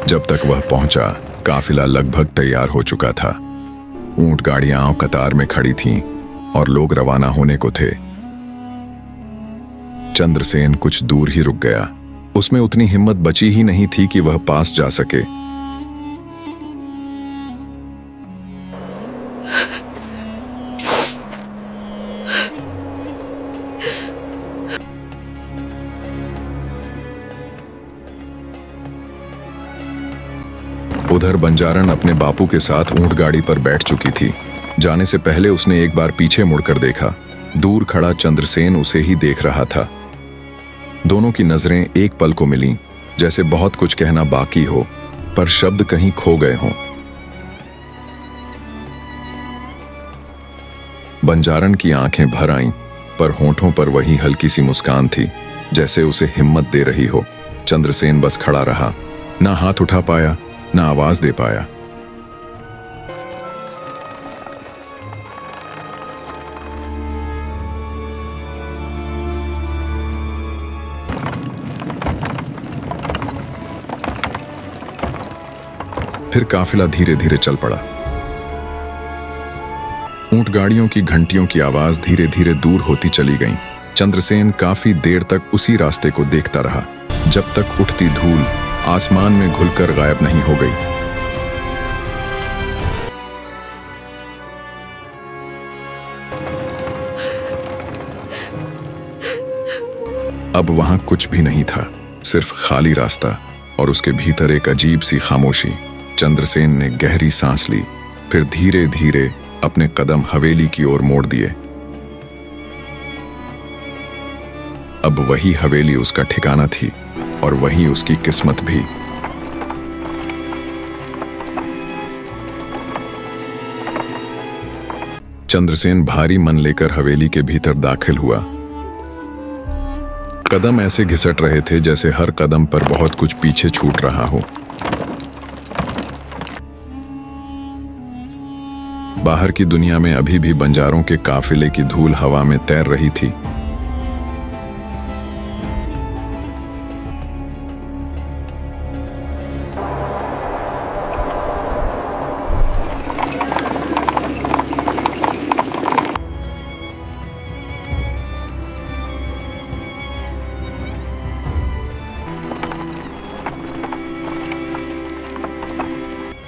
जब तक वह पहुंचा, काफिला लगभग तैयार हो चुका था। ऊंट गाड़ियां कतार में खड़ी थीं और लोग रवाना होने को थे। चंद्रसेन कुछ दूर ही रुक गया। उसमें उतनी हिम्मत बची ही नहीं थी कि वह पास जा सके। उधर बंजारन अपने बापू के साथ ऊंट गाड़ी पर बैठ चुकी थी। जाने से पहले उसने एक बार पीछे मुड़कर देखा। दूर खड़ा चंद्रसेन उसे ही देख रहा था। दोनों की नजरें एक पल को मिलीं, जैसे बहुत कुछ कहना बाकी हो, पर शब्द कहीं खो गए हों। बंजारन की आंखें भर आईं, पर होंठों पर वही हल्की सी मुस्कान थी, जैसे उसे हिम्मत दे रही हो। चंद्रसेन बस खड़ा रहा, ना हाथ उठा पाया, ना आवाज दे पाया। फिर काफिला धीरे धीरे चल पड़ा। ऊंट गाड़ियों की घंटियों की आवाज धीरे धीरे दूर होती चली गई। चंद्रसेन काफी देर तक उसी रास्ते को देखता रहा, जब तक उठती धूल आसमान में घुलकर गायब नहीं हो गई। अब वहां कुछ भी नहीं था, सिर्फ खाली रास्ता और उसके भीतर एक अजीब सी खामोशी। चंद्रसेन ने गहरी सांस ली, फिर धीरे धीरे अपने कदम हवेली की ओर मोड़ दिए। अब वही हवेली उसका ठिकाना थी और वही उसकी किस्मत भी। चंद्रसेन भारी मन लेकर हवेली के भीतर दाखिल हुआ। कदम ऐसे घिसट रहे थे जैसे हर कदम पर बहुत कुछ पीछे छूट रहा हो। बाहर की दुनिया में अभी भी बंजारों के काफिले की धूल हवा में तैर रही थी।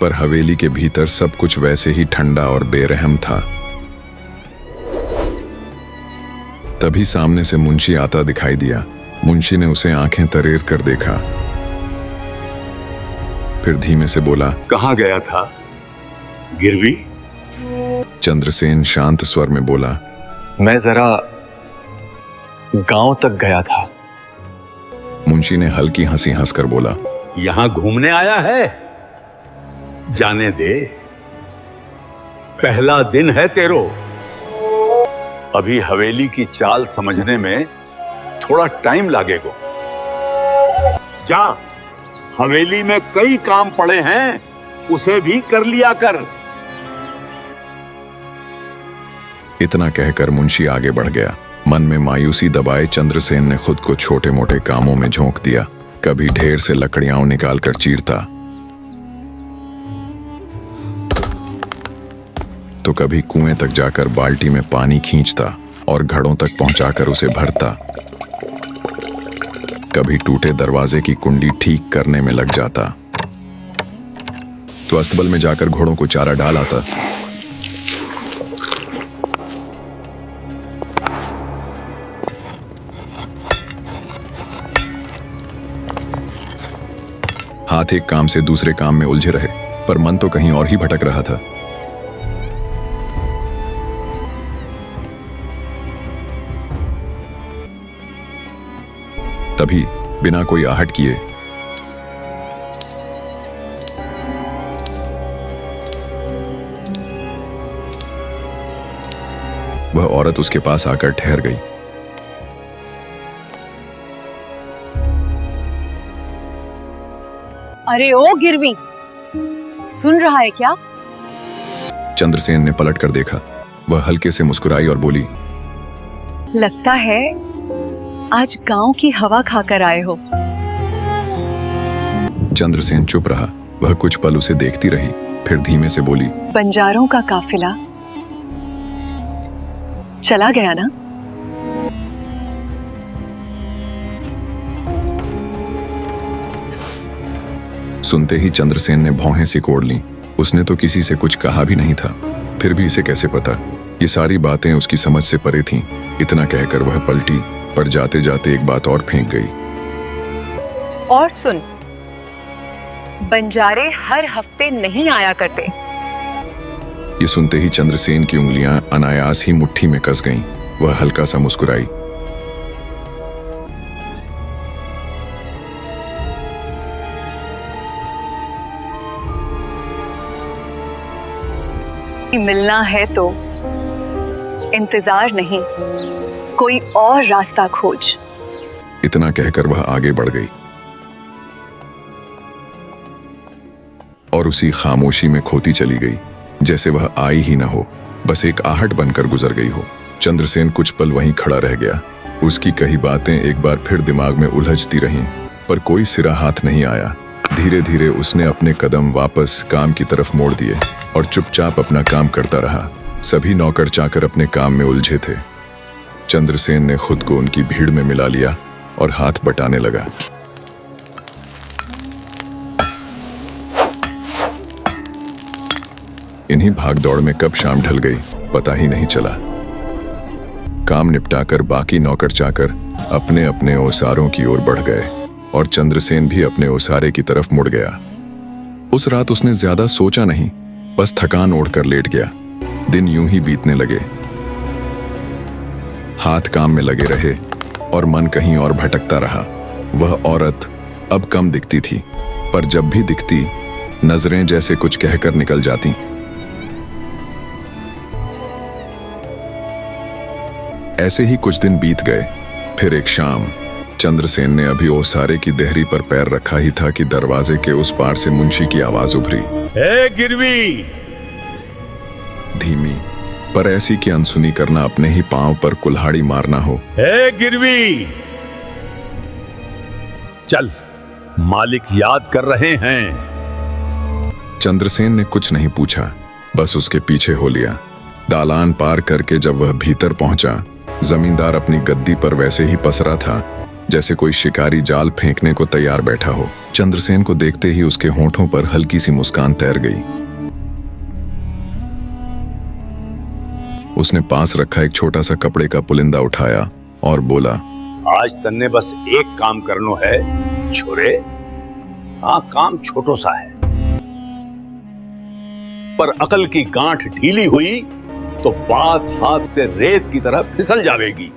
पर हवेली के भीतर सब कुछ वैसे ही ठंडा और बेरहम था। तभी सामने से मुंशी आता दिखाई दिया। मुंशी ने उसे आंखें तरेर कर देखा, फिर धीमे से बोला, कहाँ गया था गिरवी? चंद्रसेन शांत स्वर में बोला, मैं जरा गांव तक गया था। मुंशी ने हल्की हंसी हंसकर बोला, यहाँ घूमने आया है? जाने दे, पहला दिन है तेरो। अभी हवेली की चाल समझने में थोड़ा टाइम लगेगा। जा, हवेली में कई काम पड़े हैं, उसे भी कर लिया कर। इतना कहकर मुंशी आगे बढ़ गया। मन में मायूसी दबाए चंद्रसेन ने खुद को छोटे मोटे कामों में झोंक दिया। कभी ढेर से लकड़ियां निकालकर चीरता, तो कभी कुएं तक जाकर बाल्टी में पानी खींचता और घड़ों तक पहुंचाकर उसे भरता। कभी टूटे दरवाजे की कुंडी ठीक करने में लग जाता, तो अस्तबल में जाकर घोड़ों को चारा डाल आता। हाथ एक काम से दूसरे काम में उलझे रहे, पर मन तो कहीं और ही भटक रहा था। तभी बिना कोई आहट किए वह औरत उसके पास आकर ठहर गई। अरे ओ गिरवी, सुन रहा है क्या? चंद्रसेन ने पलटकर देखा। वह हल्के से मुस्कुराई और बोली, लगता है आज गांव की हवा खाकर आए हो। चंद्रसेन चुप रहा। वह कुछ पल उसे देखती रही, फिर धीमे से बोली, बंजारों का काफिला चला गया ना? सुनते ही चंद्रसेन ने भौहें सिकोड़ लीं। उसने तो किसी से कुछ कहा भी नहीं था, फिर भी इसे कैसे पता? ये सारी बातें उसकी समझ से परे थीं। इतना कहकर वह पलटी, पर जाते जाते एक बात और फेंक गई। और सुन, बंजारे हर हफ्ते नहीं आया करते। ये सुनते ही चंद्रसेन की उंगलियां अनायास ही मुट्ठी में कस गईं। वह हल्का सा मुस्कुराई। मिलना है तो इंतजार नहीं, कोई और रास्ता खोज। इतना कहकर वह आगे बढ़ गई और उसी खामोशी में खोती चली गई, जैसे वह आई ही ना हो, बस एक आहट बनकर गुजर गई हो। चंद्रसेन कुछ पल वहीं खड़ा रह गया। उसकी कही बातें एक बार फिर दिमाग में उलझती रहीं, पर कोई सिरा हाथ नहीं आया। धीरे धीरे उसने अपने कदम वापस काम की तरफ मोड़ दिए और चुपचाप अपना काम करता रहा। सभी नौकर चाकर अपने काम में उलझे थे। चंद्रसेन ने खुद को उनकी भीड़ में मिला लिया और हाथ बटाने लगा। इन्हीं भागदौड़ में कब शाम ढल गई पता ही नहीं चला। काम निपटाकर बाकी नौकर चाकर अपने अपने ओसारों की ओर बढ़ गए और चंद्रसेन भी अपने ओसारे की तरफ मुड़ गया। उस रात उसने ज्यादा सोचा नहीं, बस थकान ओढ़कर लेट गया। दिन यूं ही बीतने लगे। हाथ काम में लगे रहे और मन कहीं और भटकता रहा। वह औरत अब कम दिखती थी, पर जब भी दिखती नजरें जैसे कुछ कहकर निकल जाती। ऐसे ही कुछ दिन बीत गए। फिर एक शाम चंद्रसेन ने अभी ओसारे की देहरी पर पैर रखा ही था कि दरवाजे के उस पार से मुंशी की आवाज उभरी। ए गिरवी! धीमी, पर ऐसी कि अनसुनी करना अपने ही पांव पर कुल्हाड़ी मारना हो। ए गिरवी! चल, मालिक याद कर रहे हैं। चंद्रसेन ने कुछ नहीं पूछा, बस उसके पीछे हो लिया। दालान पार करके जब वह भीतर पहुंचा, जमींदार अपनी गद्दी पर वैसे ही पसरा था जैसे कोई शिकारी जाल फेंकने को तैयार बैठा हो। चंद्रसेन को देखते ही उसके होंठों पर हल्की सी मुस्कान तैर गई। उसने पास रखा एक छोटा सा कपड़े का पुलिंदा उठाया और बोला, आज तन्ने बस एक काम करनो है छोरे। हाँ, काम छोटो सा है, पर अकल की गांठ ढीली हुई तो बात हाथ से रेत की तरह फिसल जाएगी।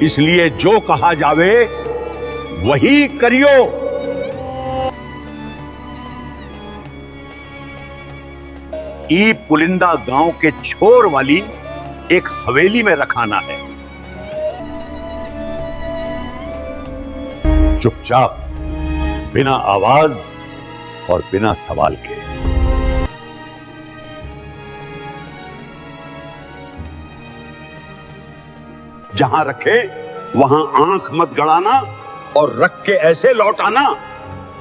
इसलिए जो कहा जावे वही करियो। ई पुलिंदा गांव के छोर वाली एक हवेली में रखाना है। चुपचाप, बिना आवाज और बिना सवाल के। जहां रखे वहां आंख मत गड़ाना और रख के ऐसे लौटाना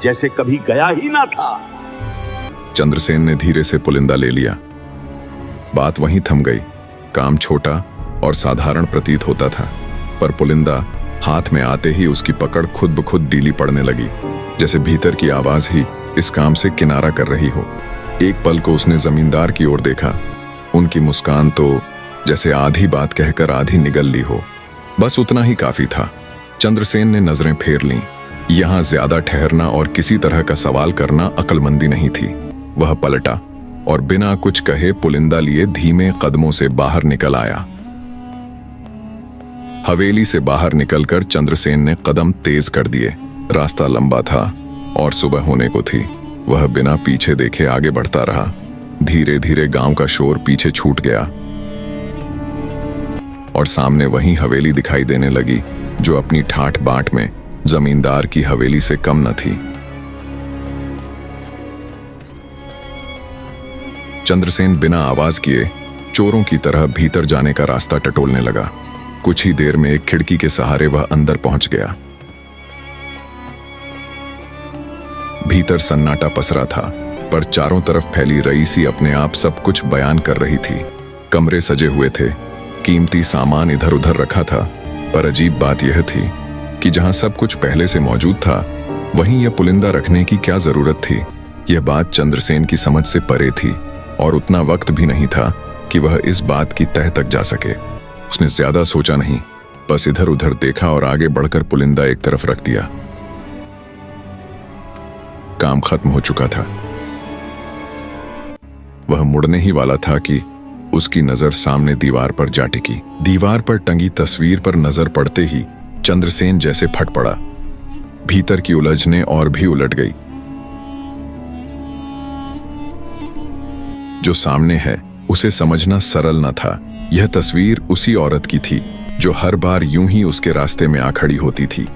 जैसे कभी गया ही ना था। चंद्रसेन ने धीरे से पुलिंदा ले लिया। बात वहीं थम गई। काम छोटा और साधारण प्रतीत होता था, पर पुलिंदा हाथ में आते ही उसकी पकड़ खुद ब खुद ढीली पड़ने लगी, जैसे भीतर की आवाज ही इस काम से किनारा कर रही हो। एक पल को उसने जमींदार की ओर देखा। उनकी मुस्कान तो जैसे आधी बात कहकर आधी निगल ली हो। बस उतना ही काफी था। चंद्रसेन ने नजरें फेर लीं। यहां ज्यादा ठहरना और किसी तरह का सवाल करना अक्लमंदी नहीं थी। वह पलटा और बिना कुछ कहे पुलिंदा लिए धीमे कदमों से बाहर निकल आया। हवेली से बाहर निकलकर चंद्रसेन ने कदम तेज कर दिए। रास्ता लंबा था और सुबह होने को थी। वह बिना पीछे देखे आगे बढ़ता रहा। धीरे धीरे गांव का शोर पीछे छूट गया और सामने वही हवेली दिखाई देने लगी जो अपनी ठाठ बांट में जमींदार की हवेली से कम न थी। चंद्रसेन बिना आवाज किए चोरों की तरह भीतर जाने का रास्ता टटोलने लगा। कुछ ही देर में एक खिड़की के सहारे वह अंदर पहुंच गया। भीतर सन्नाटा पसरा था, पर चारों तरफ फैली रईसी अपने आप सब कुछ बयान कर रही थी। कमरे सजे हुए थे, कीमती सामान इधर उधर रखा था, पर अजीब बात यह थी कि जहां सब कुछ पहले से मौजूद था, वहीं यह पुलिंदा रखने की क्या जरूरत थी। यह बात चंद्रसेन की समझ से परे थी और उतना वक्त भी नहीं था कि वह इस बात की तह तक जा सके। उसने ज्यादा सोचा नहीं, बस इधर उधर देखा और आगे बढ़कर पुलिंदा एक तरफ रख दिया। काम खत्म हो चुका था। वह मुड़ने ही वाला था कि उसकी नजर सामने दीवार पर जा टिकी। दीवार पर टंगी तस्वीर पर नजर पड़ते ही चंद्रसेन जैसे फट पड़ा। भीतर की उलझने और भी उलट गई। जो सामने है उसे समझना सरल न था। यह तस्वीर उसी औरत की थी जो हर बार यूं ही उसके रास्ते में आ खड़ी होती थी।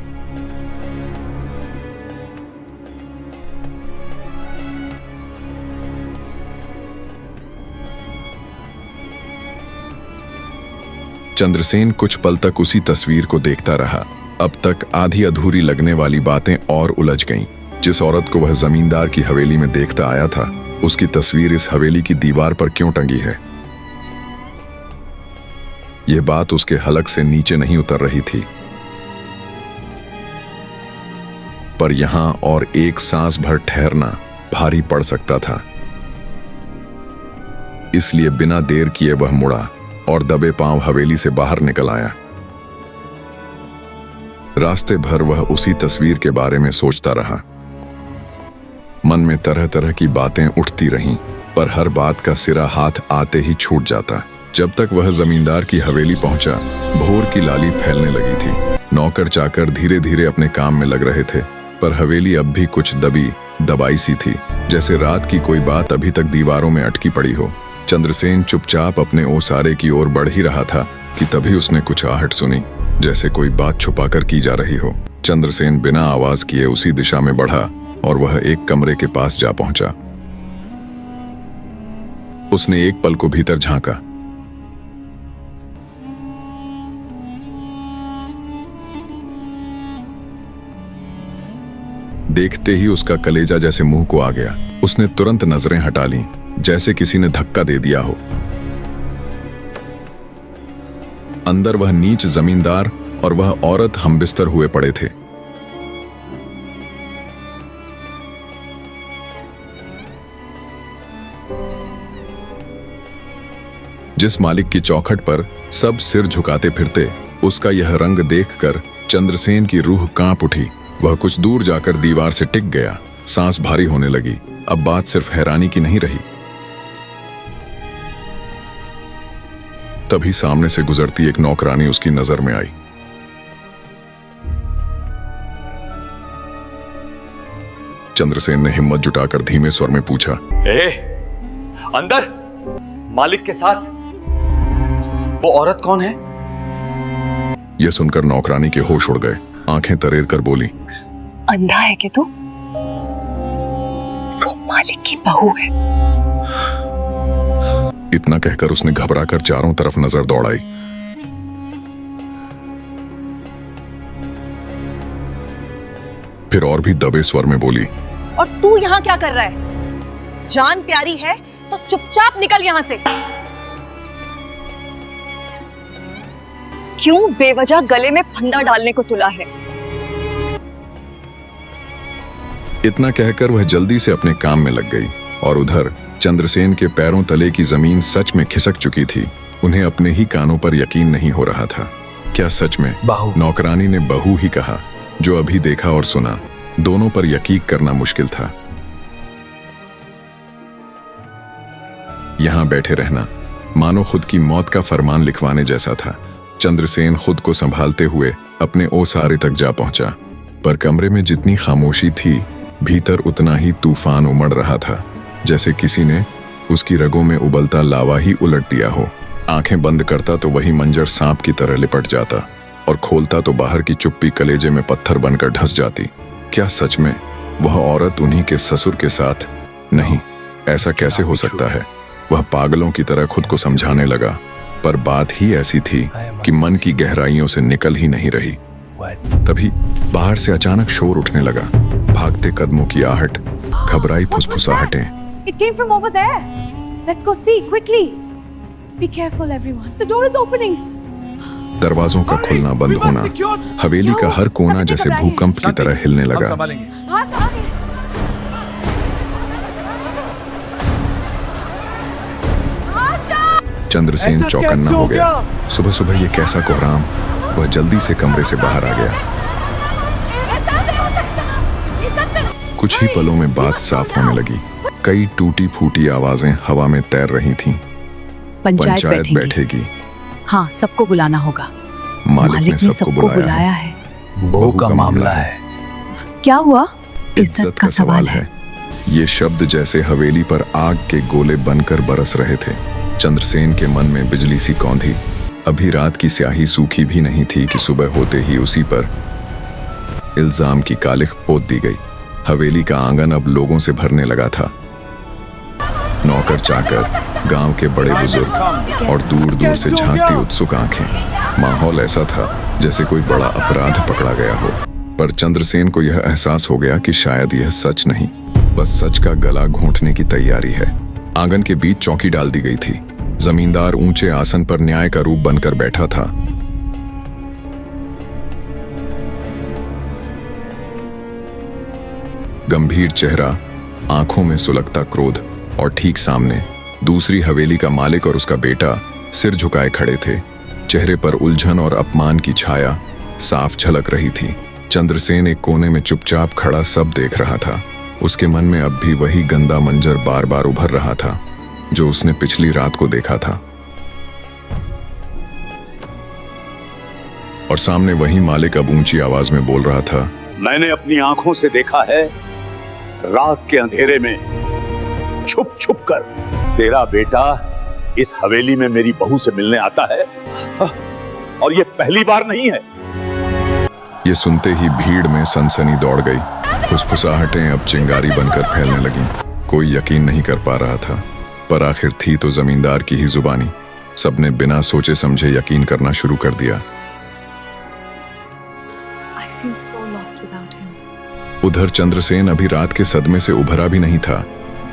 चंद्रसेन कुछ पल तक उसी तस्वीर को देखता रहा। अब तक आधी अधूरी लगने वाली बातें और उलझ गईं। जिस औरत को वह जमींदार की हवेली में देखता आया था, उसकी तस्वीर इस हवेली की दीवार पर क्यों टंगी है? यह बात उसके हलक से नीचे नहीं उतर रही थी। पर यहां और एक सांस भर ठहरना भारी पड़ सकता था। इसलिए बिना देर किए वह मुड़ा और दबे पांव हवेली से बाहर निकल आया। रास्ते भर वह उसी तस्वीर के बारे में सोचता रहा। मन में तरह तरह की बातें उठती रहीं, पर हर बात का सिरा हाथ आते ही छूट जाता। जब तक वह जमींदार की हवेली पहुंचा, भोर की लाली फैलने लगी थी। नौकर चाकर धीरे धीरे अपने काम में लग रहे थे, पर हवेली अब भी कुछ दबी दबाई सी थी, जैसे रात की कोई बात अभी तक दीवारों में अटकी पड़ी हो। चंद्रसेन चुपचाप अपने ओसारे की ओर बढ़ ही रहा था कि तभी उसने कुछ आहट सुनी, जैसे कोई बात छुपाकर की जा रही हो। चंद्रसेन बिना आवाज किए उसी दिशा में बढ़ा और वह एक कमरे के पास जा पहुंचा। उसने एक पल को भीतर झांका। देखते ही उसका कलेजा जैसे मुंह को आ गया। उसने तुरंत नजरें हटा लीं, जैसे किसी ने धक्का दे दिया हो। अंदर वह नीच जमींदार और वह औरत हमबिस्तर हुए पड़े थे। जिस मालिक की चौखट पर सब सिर झुकाते फिरते, उसका यह रंग देखकर चंद्रसेन की रूह कांप उठी। वह कुछ दूर जाकर दीवार से टिक गया। सांस भारी होने लगी। अब बात सिर्फ हैरानी की नहीं रही। तभी सामने से गुजरती एक नौकरानी उसकी नजर में आई। चंद्रसेन ने हिम्मत जुटाकर धीमे स्वर में पूछा, अंदर मालिक के साथ वो औरत कौन है? यह सुनकर नौकरानी के होश उड़ गए। आंखें तरेर कर बोली, अंधा है क्या तू? वो मालिक की बहू है। इतना कहकर उसने घबराकर चारों तरफ नजर दौड़ाई। फिर और भी दबे स्वर में बोली, और तू यहाँ क्या कर रहा है? जान प्यारी है तो चुपचाप निकल यहाँ से। क्यों बेवजह गले में फंदा डालने को तुला है? इतना कहकर वह जल्दी से अपने काम में लग गई और उधर चंद्रसेन के पैरों तले की जमीन सच में खिसक चुकी थी। उन्हें अपने ही कानों पर यकीन नहीं हो रहा था। क्या सच में बहू? नौकरानी ने बहू ही कहा। जो अभी देखा और सुना, दोनों पर यकीन करना मुश्किल था। यहां बैठे रहना मानो खुद की मौत का फरमान लिखवाने जैसा था। चंद्रसेन खुद को संभालते हुए अपने ओसारे तक जा पहुंचा, पर कमरे में जितनी खामोशी थी, भीतर उतना ही तूफान उमड़ रहा था, जैसे किसी ने उसकी रगों में उबलता लावा ही उलट दिया हो। आंखें बंद करता तो वही मंजर सांप की तरह लिपट जाता और खोलता तो बाहर की चुप्पी कलेजे में पत्थर बनकर ढस जाती। क्या सच में वह औरत उन्हीं के ससुर के साथ? नहीं, ऐसा कैसे हो सकता है? वह पागलों की तरह खुद को समझाने लगा, पर बात ही ऐसी थी कि मन की गहराइयों से निकल ही नहीं रही। तभी बाहर से अचानक शोर उठने लगा, भागते कदमों की आहट, घबराई फुसफुसाहटें। It came from over there. Let's go see quickly. Be careful everyone. The door is opening. दरवाजों का खुलना बंद होना, हवेली का हर कोना जैसे भूकंप की तरह हिलने लगा। चंद्रसेन चौकन्ना हो गया। सुबह सुबह ये कैसा कोहराम। वह जल्दी से कमरे से बाहर आ गया। कुछ ही पलों में बात साफ होने लगी। कई टूटी फूटी आवाजें हवा में तैर रही थीं। पंचायत बैठेगी। हाँ, सबको बुलाना होगा। मालिक ने सबको बुलाया है। बहू का मामला है। क्या हुआ? इज्जत का सवाल है। ये शब्द जैसे हवेली पर आग के गोले बनकर बरस रहे थे। चंद्रसेन के मन में बिजली सी कौंधी। अभी रात की स्याही सूखी भी नहीं थी कि सुबह होते ही उसी पर इल्जाम की कालिख पोत दी गई। हवेली का आंगन अब लोगों से भरने लगा था। नौकर चाकर, गांव के बड़े बुजुर्ग और दूर दूर से झांकती उत्सुक आंखें। माहौल ऐसा था जैसे कोई बड़ा अपराध पकड़ा गया हो। पर चंद्रसेन को यह एहसास हो गया कि शायद यह सच नहीं, बस सच का गला घोंटने की तैयारी है। आंगन के बीच चौकी डाल दी गई थी। जमींदार ऊंचे आसन पर न्याय का रूप बनकर बैठा था। गंभीर चेहरा, आंखों में सुलगता क्रोध, और ठीक सामने दूसरी हवेली का मालिक और उसका बेटा सिर झुकाए खड़े थे। चेहरे पर उलझन और अपमान की छाया साफ झलक रही थी। चंद्रसेन एक कोने में चुपचाप खड़ा सब देख रहा था। उसके मन में अब भी वही गंदा मंजर बार बार उभर रहा था जो उसने पिछली रात को देखा था। और सामने वही मालिक अब ऊंची आवाज में बोल रहा था, मैंने अपनी आंखों से देखा है, रात के अंधेरे में छुप छुप कर तेरा बेटा इस हवेली में मेरी बहू से मिलने आता है, और ये पहली बार नहीं है। ये सुनते ही भीड़ में सनसनी दौड़ गई। फुसफुसाहटें अब चिंगारी बनकर फैलने लगीं। कोई यकीन नहीं कर पा रहा था, पर आखिर थी तो जमींदार की ही जुबानी। सबने बिना सोचे समझे यकीन करना शुरू कर दिया। I feel so lost without him. उधर चंद्रसेन अभी रात के सदमे से उभरा भी नहीं था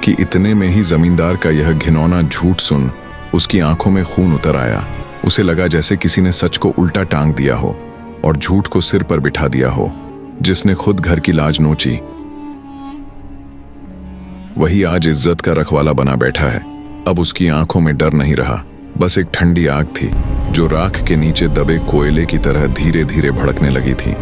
कि इतने में ही जमींदार का यह घिनौना झूठ सुन उसकी आंखों में खून उतर आया। उसे लगा जैसे किसी ने सच को उल्टा टांग दिया हो और झूठ को सिर पर बिठा दिया हो। जिसने खुद घर की लाज नोची, वही आज इज्जत का रखवाला बना बैठा है। अब उसकी आंखों में डर नहीं रहा, बस एक ठंडी आग थी जो राख के नीचे दबे कोयले की तरह धीरे धीरे भड़कने लगी थी।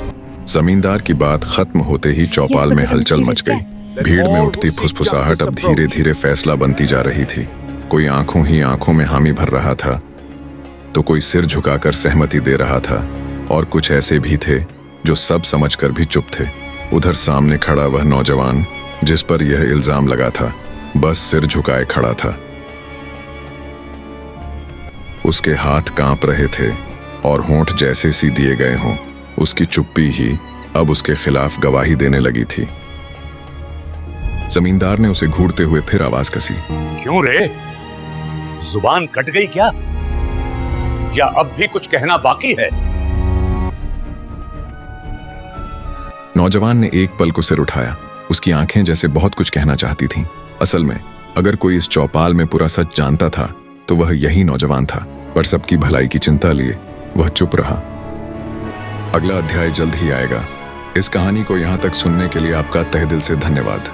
जमींदार की बात खत्म होते ही चौपाल में हलचल मच गई। भीड़ में उठती फुसफुसाहट अब धीरे धीरे फैसला बनती जा रही थी। कोई आंखों ही आंखों में हामी भर रहा था, तो कोई सिर झुकाकर सहमति दे रहा था, और कुछ ऐसे भी थे जो सब समझकर भी चुप थे। उधर सामने खड़ा वह नौजवान जिस पर यह इल्जाम लगा था, बस सिर झुकाए खड़ा था। उसके हाथ कांप रहे थे और होंठ जैसे सी दिए गए हों। उसकी चुप्पी ही अब उसके खिलाफ गवाही देने लगी थी। जमींदार ने उसे घूरते हुए फिर आवाज कसी, क्यों रे, जुबान कट गई क्या, या अब भी कुछ कहना बाकी है? नौजवान ने एक पल को सिर उठाया। उसकी आंखें जैसे बहुत कुछ कहना चाहती थीं। असल में अगर कोई इस चौपाल में पूरा सच जानता था तो वह यही नौजवान था, पर सबकी भलाई की चिंता लिए वह चुप रहा। अगला अध्याय जल्द ही आएगा। इस कहानी को यहाँ तक सुनने के लिए आपका तहे दिल से धन्यवाद।